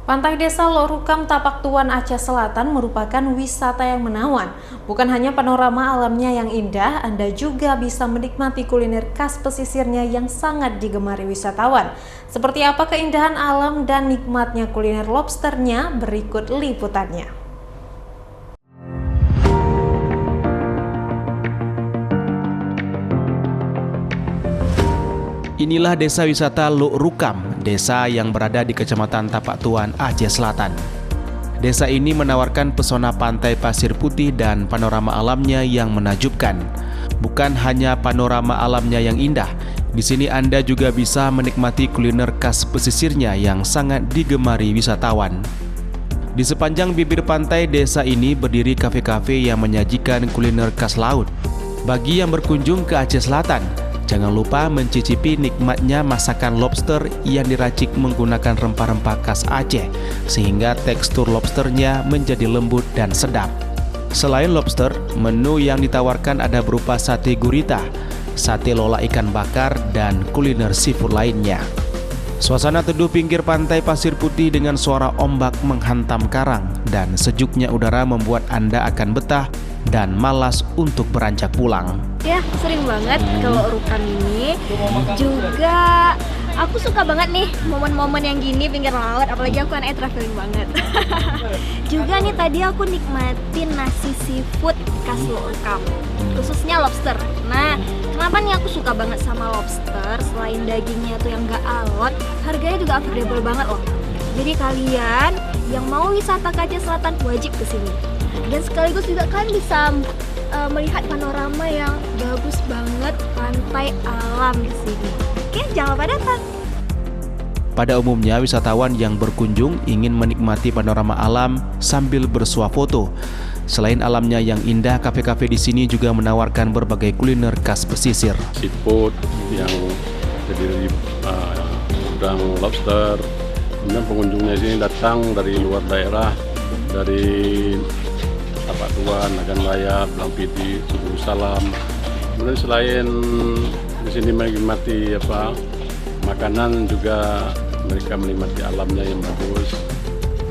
Pantai Desa Lok Rukam, Tapak Tuan, Aceh Selatan merupakan wisata yang menawan. Bukan hanya panorama alamnya yang indah, Anda juga bisa menikmati kuliner khas pesisirnya yang sangat digemari wisatawan. Seperti apa keindahan alam dan nikmatnya kuliner lobsternya, berikut liputannya. Inilah desa wisata Lok Rukam, desa yang berada di Kecamatan Tapak Tuan, Aceh Selatan. Desa ini menawarkan pesona pantai pasir putih dan panorama alamnya yang menakjubkan. Bukan hanya panorama alamnya yang indah, di sini Anda juga bisa menikmati kuliner khas pesisirnya yang sangat digemari wisatawan. Di sepanjang bibir pantai desa ini berdiri kafe-kafe yang menyajikan kuliner khas laut. Bagi yang berkunjung ke Aceh Selatan, jangan lupa mencicipi nikmatnya masakan lobster yang diracik menggunakan rempah-rempah khas Aceh, sehingga tekstur lobsternya menjadi lembut dan sedap. Selain lobster, menu yang ditawarkan ada berupa sate gurita, sate lola ikan bakar, dan kuliner seafood lainnya. Suasana teduh pinggir pantai pasir putih dengan suara ombak menghantam karang dan sejuknya udara membuat Anda akan betah dan malas untuk beranjak pulang. Ya, sering banget ke Lok Rukam ini. Juga aku suka banget nih momen-momen yang gini pinggir laut, apalagi aku anaknya traveling banget. Juga nih tadi aku nikmatin nasi seafood khas Lok Rukam, khususnya lobster. Nah, kenapa nih aku suka banget sama lobster? Selain dagingnya tuh yang gak alot, harganya juga affordable banget loh. Jadi kalian yang mau wisata ke Aceh Selatan wajib kesini. Dan sekaligus juga kalian bisa melihat panorama yang bagus banget, pantai alam di sini. Oke, jangan lupa datang. Pada umumnya, wisatawan yang berkunjung ingin menikmati panorama alam sambil bersuah foto. Selain alamnya yang indah, kafe-kafe di sini juga menawarkan berbagai kuliner khas pesisir. Seafood yang terdiri udang, lobster. Kemudian pengunjungnya sini datang dari luar daerah, dari Tapak Tuan, Nagan Layap, Lampidi, Subuh Salam. Kemudian selain di sini menikmati makanan, juga mereka menikmati alamnya yang bagus.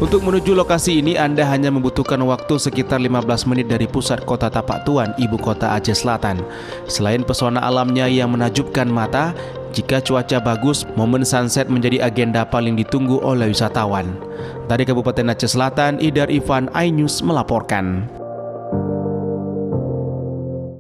Untuk menuju lokasi ini Anda hanya membutuhkan waktu sekitar 15 menit dari pusat kota Tapak Tuan, ibu kota Aceh Selatan. Selain pesona alamnya yang menakjubkan mata, jika cuaca bagus, momen sunset menjadi agenda paling ditunggu oleh wisatawan. Dari Kabupaten Aceh Selatan, Idar Ivan, iNews melaporkan.